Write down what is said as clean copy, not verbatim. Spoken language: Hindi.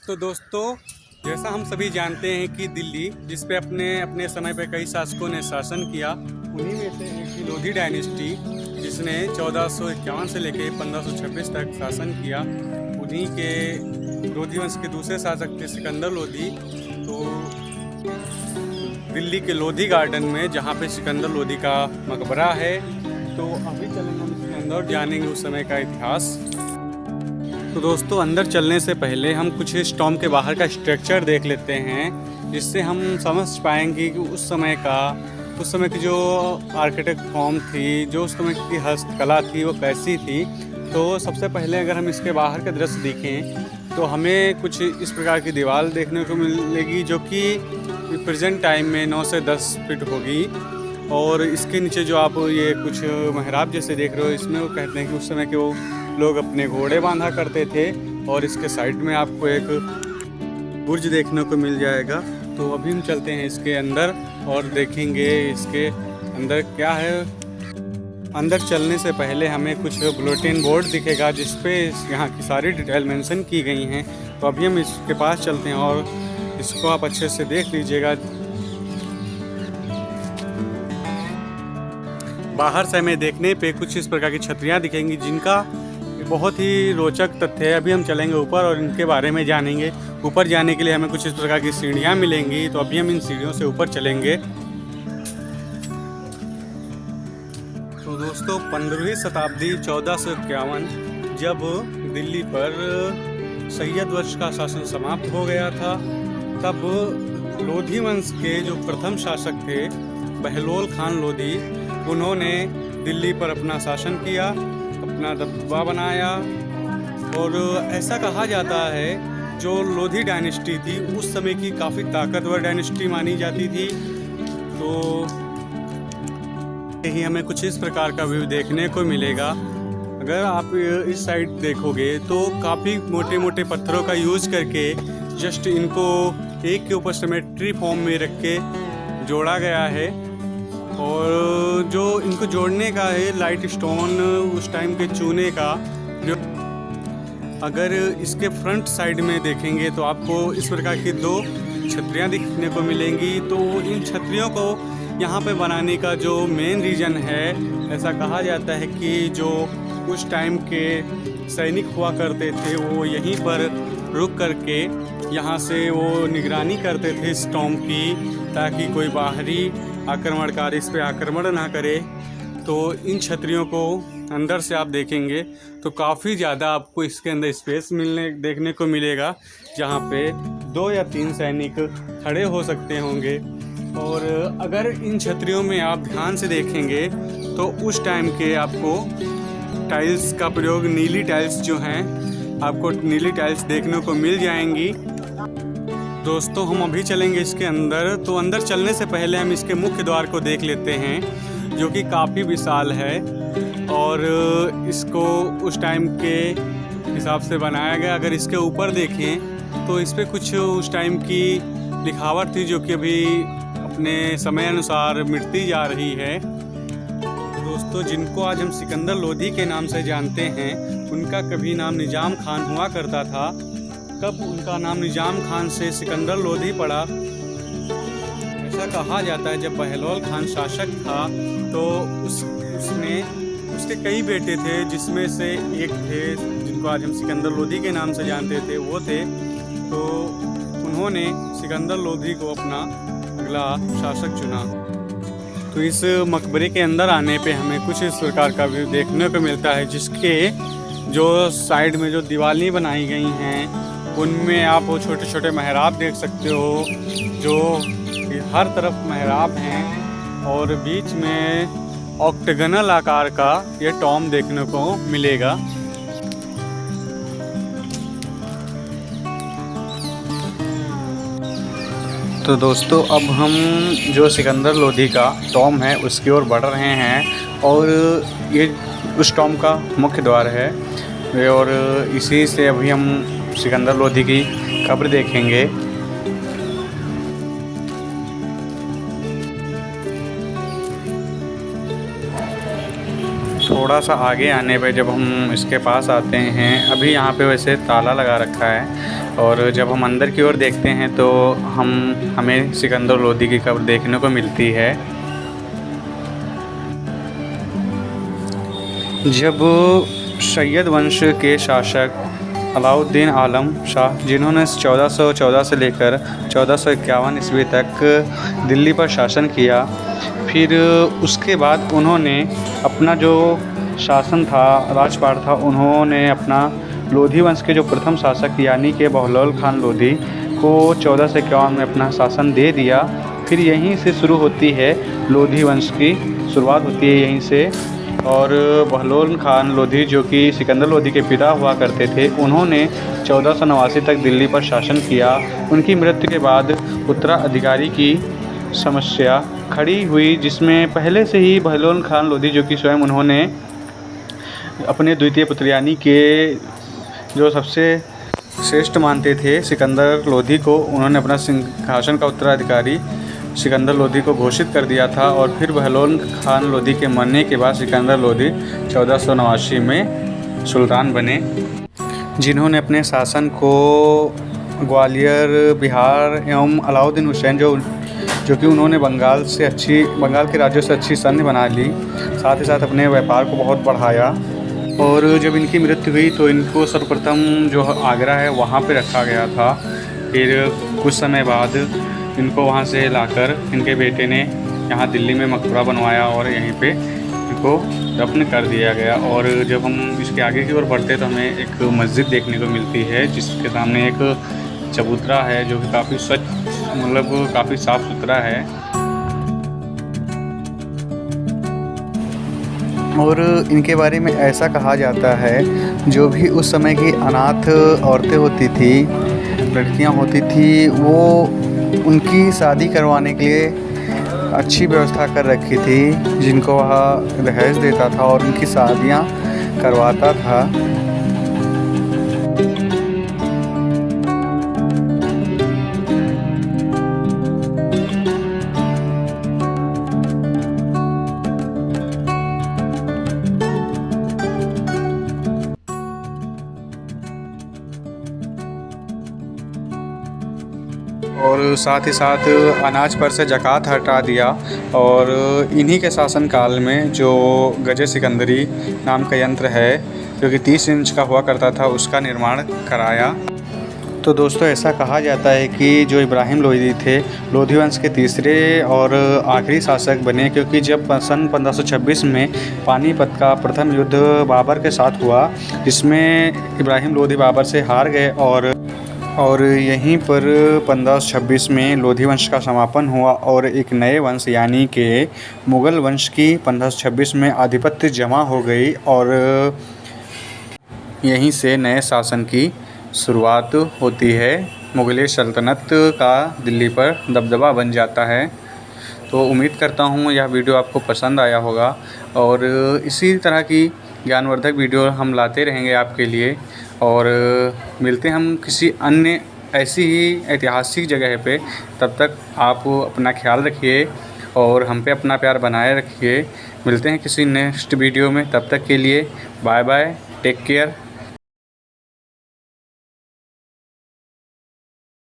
तो दोस्तों, जैसा हम सभी जानते हैं कि दिल्ली, जिस पे अपने अपने समय पे कई शासकों ने शासन किया, उन्हीं में से एक थी लोधी डायनेस्टी, जिसने 1451 से लेकर 1526 तक शासन किया। उन्हीं के लोधी वंश के दूसरे शासक थे सिकंदर लोधी। तो दिल्ली के लोधी गार्डन में, जहाँ पे सिकंदर लोधी का मकबरा है, तो अभी चलेंगे हम इसके अंदर और जानेंगे उस समय का इतिहास। तो दोस्तों, अंदर चलने से पहले हम कुछ इस टॉम के बाहर का स्ट्रक्चर देख लेते हैं, जिससे हम समझ पाएंगे कि उस समय की जो आर्किटेक्ट फॉर्म थी, जो उस समय की हस्तकला थी, वो कैसी थी। तो सबसे पहले अगर हम इसके बाहर का दृश्य देखें तो हमें कुछ इस प्रकार की दीवार देखने को मिलेगी, जो कि प्रेजेंट टाइम में 9 से 10 फीट होगी। और इसके नीचे जो आप ये कुछ मेहराब जैसे देख रहे हो, इसमें वो कहते हैं कि उस समय के वो लोग अपने घोड़े बांधा करते थे। और इसके साइड में आपको एक बुर्ज देखने को मिल जाएगा। तो अभी हम चलते हैं इसके अंदर और देखेंगे इसके अंदर क्या है। अंदर चलने से पहले हमें कुछ बुलेटिन बोर्ड दिखेगा, जिस पे यहाँ की सारी डिटेल मेंशन की गई हैं। तो अभी हम इसके पास चलते हैं और इसको आप अच्छे से देख लीजिएगा। बाहर से हमें देखने पे कुछ इस प्रकार की छतरियाँ दिखेंगी, जिनका बहुत ही रोचक तथ्य है। अभी हम चलेंगे ऊपर और इनके बारे में जानेंगे। ऊपर जाने के लिए हमें कुछ इस प्रकार की सीढ़ियाँ मिलेंगी। तो अभी हम इन सीढ़ियों से ऊपर चलेंगे। तो दोस्तों, 15वीं शताब्दी 1451, जब दिल्ली पर सैयद वंश का शासन समाप्त हो गया था, तब लोधी वंश के जो प्रथम शासक थे बहलोल खान लोधी, उन्होंने दिल्ली पर अपना शासन किया, अपना दबदबा बनाया। और ऐसा कहा जाता है जो लोधी डायनेस्टी थी उस समय की काफ़ी ताकतवर डायनेस्टी मानी जाती थी। तो यही हमें कुछ इस प्रकार का व्यू देखने को मिलेगा। अगर आप इस साइड देखोगे तो काफ़ी मोटे मोटे पत्थरों का यूज़ करके जस्ट इनको एक के ऊपर सिमेट्री फॉर्म में रख के जोड़ा गया है। और जो इनको जोड़ने का है लाइट स्टोन, उस टाइम के चूने का। जो अगर इसके फ्रंट साइड में देखेंगे तो आपको इस प्रकार की 2 छतरियाँ दिखने को मिलेंगी। तो इन छतरियों को यहाँ पे बनाने का जो मेन रीज़न है, ऐसा कहा जाता है कि जो उस टाइम के सैनिक हुआ करते थे, वो यहीं पर रुक करके यहाँ से वो निगरानी करते थे इस टॉम की, ताकि कोई बाहरी आक्रमणकारी इस पे आक्रमण ना करे। तो इन छतरियों को अंदर से आप देखेंगे तो काफ़ी ज़्यादा आपको इसके अंदर स्पेस देखने को मिलेगा, जहाँ पे 2 या 3 सैनिक खड़े हो सकते होंगे। और अगर इन छतरियों में आप ध्यान से देखेंगे तो उस टाइम के आपको टाइल्स का प्रयोग, नीली टाइल्स जो हैं, आपको नीली टाइल्स देखने को मिल जाएंगी। दोस्तों, हम अभी चलेंगे इसके अंदर। तो अंदर चलने से पहले हम इसके मुख्य द्वार को देख लेते हैं, जो कि काफ़ी विशाल है। और इसको उस टाइम के हिसाब से बनाया गया। अगर इसके ऊपर देखें तो इस पर कुछ उस टाइम की लिखावट थी, जो कि अभी अपने समय अनुसार मिटती जा रही है। दोस्तों, जिनको आज हम सिकंदर लोधी के नाम से जानते हैं, उनका कभी नाम निजाम खान हुआ करता था। कब उनका नाम निजाम खान से सिकंदर लोधी पड़ा, ऐसा कहा जाता है जब बहलोल खान शासक था तो उसके कई बेटे थे, जिसमें से एक थे जिनको आज हम सिकंदर लोधी के नाम से जानते थे, वो थे। तो उन्होंने सिकंदर लोधी को अपना अगला शासक चुना। तो इस मकबरे के अंदर आने पे हमें कुछ इस प्रकार का व्यू देखने को मिलता है, जिसके जो साइड में जो दीवारें बनाई गई हैं, उनमें आप वो छोटे छोटे मेहराब देख सकते हो, जो हर तरफ मेहराब हैं। और बीच में ऑक्टेगनल आकार का ये टॉम देखने को मिलेगा। तो दोस्तों, अब हम जो सिकंदर लोधी का टॉम है उसकी ओर बढ़ रहे हैं। और ये उस टॉम का मुख्य द्वार है, और इसी से अभी हम सिकंदर लोधी की कब्र देखेंगे। थोड़ा सा आगे आने पे जब हम इसके पास आते हैं, अभी यहाँ पे वैसे ताला लगा रखा है, और जब हम अंदर की ओर देखते हैं तो हमें सिकंदर लोदी की कब्र देखने को मिलती है। जब सैयद वंश के शासक अलाउद्दीन आलम शाह, जिन्होंने 1414 से लेकर 1451 ईस्वी तक दिल्ली पर शासन किया, फिर उसके बाद उन्होंने अपना जो शासन था, राजपाट था, उन्होंने अपना लोधी वंश के जो प्रथम शासक यानी कि बहलोल खान लोधी को 1451 में अपना शासन दे दिया। फिर यहीं से शुरू होती है लोधी वंश की शुरुआत होती है यहीं से। और बहलोल खान लोधी जो कि सिकंदर लोधी के पिता हुआ करते थे, उन्होंने 1489 तक दिल्ली पर शासन किया। उनकी मृत्यु के बाद उत्तराधिकारी की समस्या खड़ी हुई, जिसमें पहले से ही बहलोल खान लोधी जो कि स्वयं उन्होंने अपने द्वितीय पुत्र यानी के जो सबसे श्रेष्ठ मानते थे सिकंदर लोधी को, उन्होंने अपना सिंहासन का उत्तराधिकारी सिकंदर लोधी को घोषित कर दिया था। और फिर बहलोल खान लोधी के मरने के बाद सिकंदर लोधी 1489 में सुल्तान बने, जिन्होंने अपने शासन को ग्वालियर, बिहार एवं अलाउद्दीन हुसैन जो कि उन्होंने बंगाल के राज्यों से अच्छी संधि बना ली, साथ ही साथ अपने व्यापार को बहुत बढ़ाया। और जब इनकी मृत्यु हुई तो इनको सर्वप्रथम जो आगरा है वहाँ पे रखा गया था। फिर कुछ समय बाद इनको वहाँ से लाकर इनके बेटे ने यहाँ दिल्ली में मकबरा बनवाया और यहीं पे इनको दफन कर दिया गया। और जब हम इसके आगे की ओर बढ़ते तो हमें एक मस्जिद देखने को मिलती है, जिसके सामने एक चबूतरा है जो कि काफ़ी स्वच्छ, मतलब काफ़ी साफ़ सुथरा है। और इनके बारे में ऐसा कहा जाता है, जो भी उस समय की अनाथ औरतें होती थी, लड़कियां होती थी, वो उनकी शादी करवाने के लिए अच्छी व्यवस्था कर रखी थी, जिनको वह दहेज देता था और उनकी शादियां करवाता था। और साथ ही साथ अनाज पर से ज़कात हटा दिया। और इन्हीं के शासनकाल में जो गजे सिकंदरी नाम का यंत्र है, जो कि 30 इंच का हुआ करता था, उसका निर्माण कराया। तो दोस्तों, ऐसा कहा जाता है कि जो इब्राहिम लोदी थे, लोधी वंश के तीसरे और आखिरी शासक बने, क्योंकि जब सन 1526 में पानीपत का प्रथम युद्ध बाबर के साथ हुआ, जिसमें इब्राहिम लोदी बाबर से हार गए, और यहीं पर 1526 में लोधी वंश का समापन हुआ और एक नए वंश यानी कि मुग़ल वंश की 1526 में आधिपत्य जमा हो गई। और यहीं से नए शासन की शुरुआत होती है। मुग़ल सल्तनत का दिल्ली पर दबदबा बन जाता है। तो उम्मीद करता हूँ यह वीडियो आपको पसंद आया होगा, और इसी तरह की ज्ञानवर्धक वीडियो हम लाते रहेंगे आपके लिए। और मिलते हम किसी अन्य ऐसी ही ऐतिहासिक जगह पे। तब तक आप अपना ख्याल रखिए और हम पे अपना प्यार बनाए रखिए। मिलते हैं किसी नेक्स्ट वीडियो में, तब तक के लिए बाय बाय, टेक केयर।